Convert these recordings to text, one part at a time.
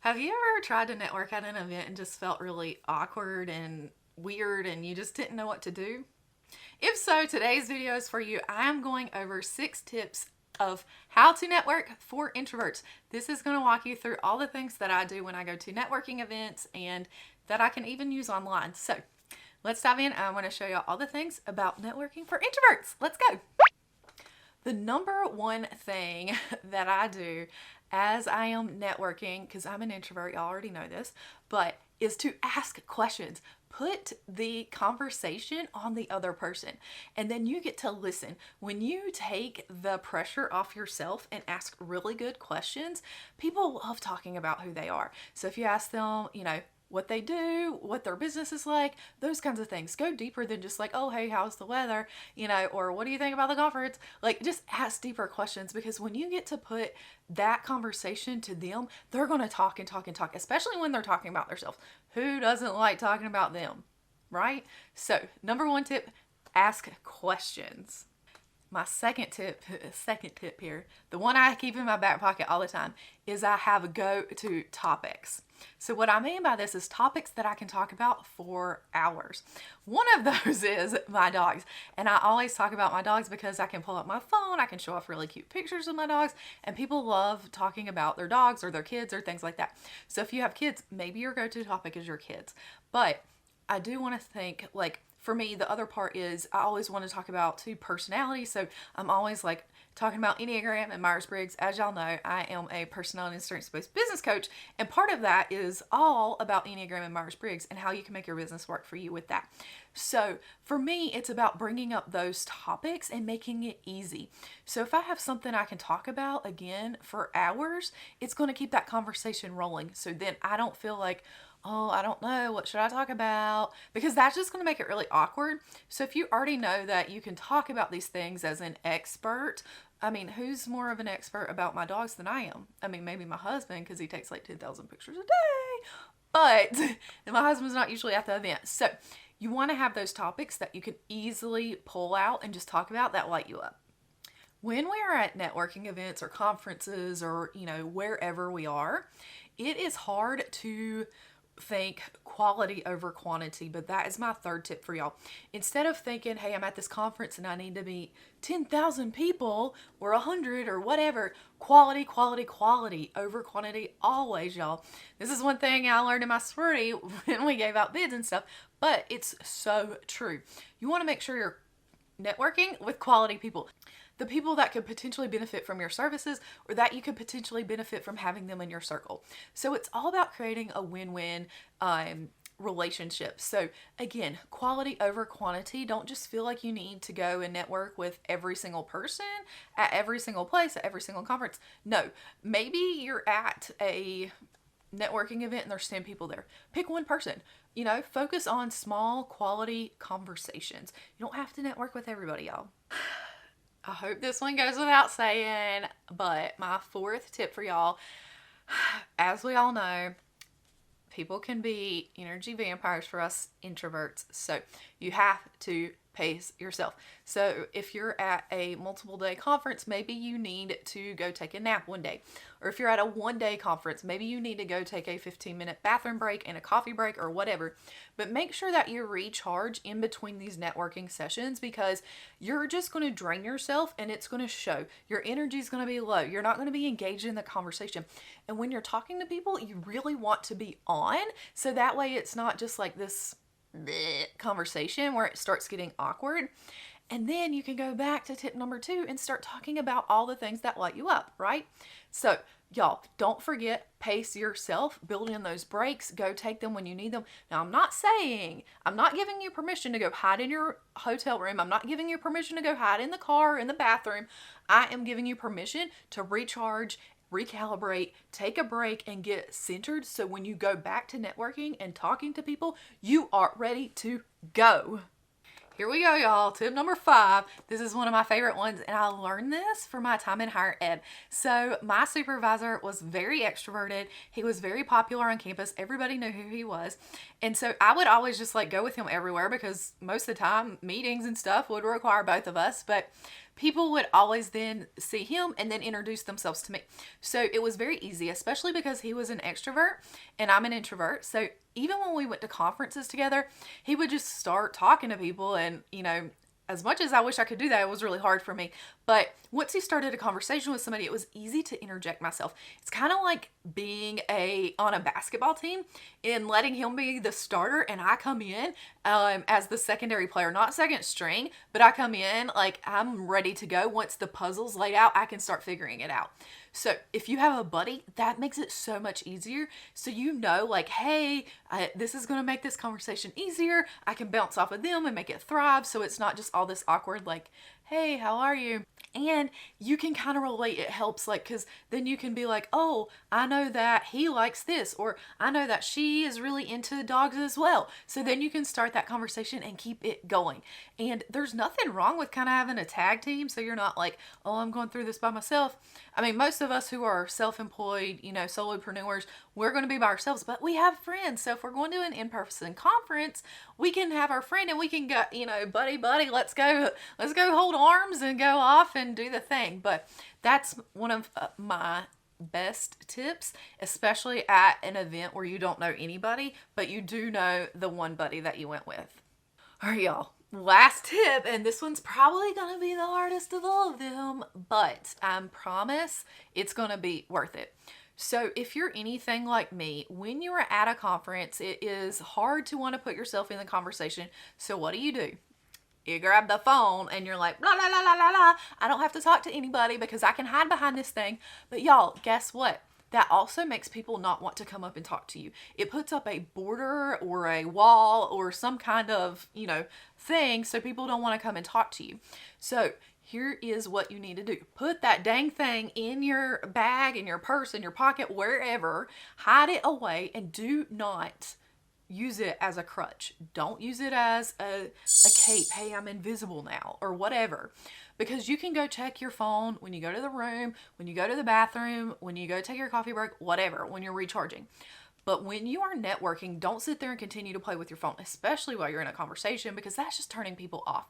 Have you ever tried to network at an event and just felt really awkward and weird and you just didn't know what to do? If so, today's video is for you. I am going over 6 tips of how to network for introverts. This is going to walk you through all the things that I do when I go to networking events and that I can even use online. So let's dive in. I want to show you all the things about networking for introverts. Let's go. The number one thing that I do as I am networking, because I'm an introvert, y'all already know this, but is to ask questions. Put the conversation on the other person, and then you get to listen. When you take the pressure off yourself and ask really good questions, people love talking about who they are. So if you ask them, what they do, what their business is like, those kinds of things. Go deeper than just like, oh, hey, how's the weather? Or what do you think about the conference? Like, just ask deeper questions, because when you get to put that conversation to them, they're going to talk and talk and talk, especially when they're talking about themselves. Who doesn't like talking about them, right? So, number one tip, ask questions. My second tip here, the one I keep in my back pocket all the time, is I have go-to topics. So what I mean by this is topics that I can talk about for hours. One of those is my dogs. And I always talk about my dogs because I can pull up my phone, I can show off really cute pictures of my dogs, and people love talking about their dogs or their kids or things like that. So if you have kids, maybe your go-to topic is your kids. But I do want to think, like, for me, the other part is I always want to talk about personality. So I'm always like talking about Enneagram and Myers-Briggs. As y'all know, I am a personality and strengths-based business coach. And part of that is all about Enneagram and Myers-Briggs and how you can make your business work for you with that. So for me, it's about bringing up those topics and making it easy. So if I have something I can talk about, again, for hours, it's going to keep that conversation rolling. So then I don't feel like, oh, I don't know, what should I talk about? Because that's just going to make it really awkward. So if you already know that you can talk about these things as an expert, I mean, who's more of an expert about my dogs than I am? I mean, maybe my husband, because he takes like 10,000 pictures a day, but my husband's not usually at the event. So you want to have those topics that you can easily pull out and just talk about that light you up. When we are at networking events or conferences or, wherever we are, it is hard to think quality over quantity, but that is my third tip for y'all. Instead of thinking, hey, I'm at this conference and I need to meet 10,000 people or 100 or whatever, quality over quantity always, y'all. This is one thing I learned in my sorority when we gave out bids and stuff, but it's so true. You want to make sure you're networking with quality people. The people that could potentially benefit from your services or that you could potentially benefit from having them in your circle. So it's all about creating a win-win relationship. So again, quality over quantity. Don't just feel like you need to go and network with every single person at every single place, at every single conference. No, maybe you're at a networking event and there's 10 people there. Pick one person. Focus on small quality conversations. You don't have to network with everybody, y'all. I hope this one goes without saying, but my fourth tip for y'all, as we all know, people can be energy vampires for us introverts. So you have to pace yourself. So if you're at a multiple day conference, maybe you need to go take a nap one day. Or if you're at a one-day conference, maybe you need to go take a 15-minute bathroom break and a coffee break or whatever. But make sure that you recharge in between these networking sessions, because you're just going to drain yourself and it's going to show. Your energy is going to be low. You're not going to be engaged in the conversation. And when you're talking to people, you really want to be on, so that way it's not just like this conversation where it starts getting awkward. And then you can go back to tip number 2 and start talking about all the things that light you up, right? So y'all, don't forget, pace yourself, build in those breaks, go take them when you need them. Now, I'm not giving you permission to go hide in your hotel room. I'm not giving you permission to go hide in the car or in the bathroom. I am giving you permission to recharge, recalibrate, take a break, and get centered, so when you go back to networking and talking to people, you are ready to go. Here we go, y'all. Tip number 5. This is one of my favorite ones, and I learned this for my time in higher ed. So my supervisor was very extroverted. He was very popular on campus. Everybody knew who he was. And so I would always just go with him everywhere, because most of the time meetings and stuff would require both of us. But people would always then see him and then introduce themselves to me. So it was very easy, especially because he was an extrovert and I'm an introvert. So even when we went to conferences together, he would just start talking to people, and as much as I wish I could do that, it was really hard for me. But once he started a conversation with somebody, it was easy to interject myself. It's kind of like being on a basketball team and letting him be the starter, and I come in as the secondary player, not second string, but I come in like I'm ready to go. Once the puzzle's laid out, I can start figuring it out. So if you have a buddy, that makes it so much easier. So like, hey, this is going to make this conversation easier. I can bounce off of them and make it thrive. So it's not just all this awkward, like, hey, how are you? And you can kind of relate. It helps, like, because then you can be like, oh, I know that he likes this, or I know that she is really into dogs as well. So then you can start that conversation and keep it going. And there's nothing wrong with kind of having a tag team. So you're not like, oh, I'm going through this by myself. I mean, most of us who are self-employed, solopreneurs, we're going to be by ourselves, but we have friends. So if we're going to an in-person conference, we can have our friend and we can go, buddy, let's go hold arms and go off and do the thing. But that's one of my best tips, especially at an event where you don't know anybody, but you do know the one buddy that you went with. All right, y'all. Last tip, and this one's probably going to be the hardest of all of them, but I promise it's going to be worth it. So if you're anything like me, when you are at a conference, it is hard to want to put yourself in the conversation. So what do? You grab the phone and you're like, blah, blah, blah, blah, blah, blah. I don't have to talk to anybody because I can hide behind this thing. But y'all, guess what? That also makes people not want to come up and talk to you. It puts up a border or a wall or some kind of, thing, so people don't want to come and talk to you. So here is what you need to do. Put that dang thing in your bag, in your purse, in your pocket, wherever. Hide it away and do not use it as a crutch. Don't use it as a cape. Hey, I'm invisible now, or whatever. Because you can go check your phone when you go to the room, when you go to the bathroom, when you go take your coffee break, whatever, when you're recharging. But when you are networking, don't sit there and continue to play with your phone, especially while you're in a conversation, because that's just turning people off.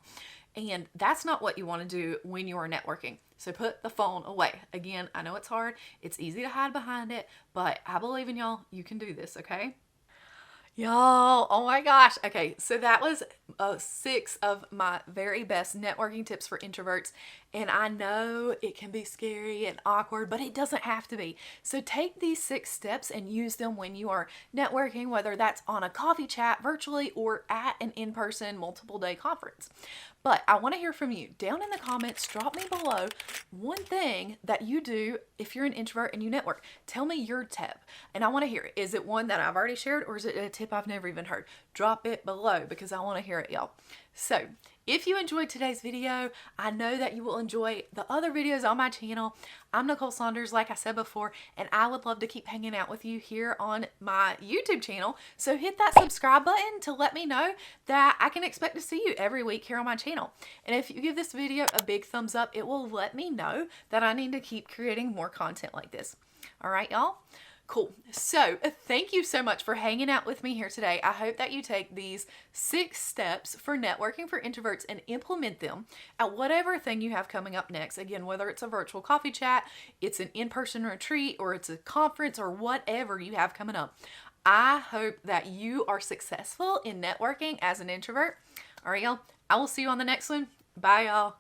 And that's not what you want to do when you are networking. So put the phone away. Again, I know it's hard. It's easy to hide behind it, but I believe in y'all. You can do this, okay? Y'all, oh my gosh. Okay, so that was 6 of my very best networking tips for introverts. And I know it can be scary and awkward, but it doesn't have to be. So take these 6 steps and use them when you are networking, whether that's on a coffee chat virtually or at an in-person multiple day conference. But I want to hear from you. Down in the comments, drop me below one thing that you do if you're an introvert and you network. Tell me your tip. And I want to hear it. Is it one that I've already shared, or is it a tip I've never even heard? Drop it below because I want to hear it, y'all. So if you enjoyed today's video, I know that you will enjoy the other videos on my channel. I'm Nicole Saunders, like I said before, and I would love to keep hanging out with you here on my YouTube channel. So hit that subscribe button to let me know that I can expect to see you every week here on my channel. And if you give this video a big thumbs up, it will let me know that I need to keep creating more content like this. All right, y'all? Cool. So thank you so much for hanging out with me here today. I hope that you take these 6 steps for networking for introverts and implement them at whatever thing you have coming up next. Again, whether it's a virtual coffee chat, it's an in-person retreat, or it's a conference, or whatever you have coming up. I hope that you are successful in networking as an introvert. All right, y'all. I will see you on the next one. Bye, y'all.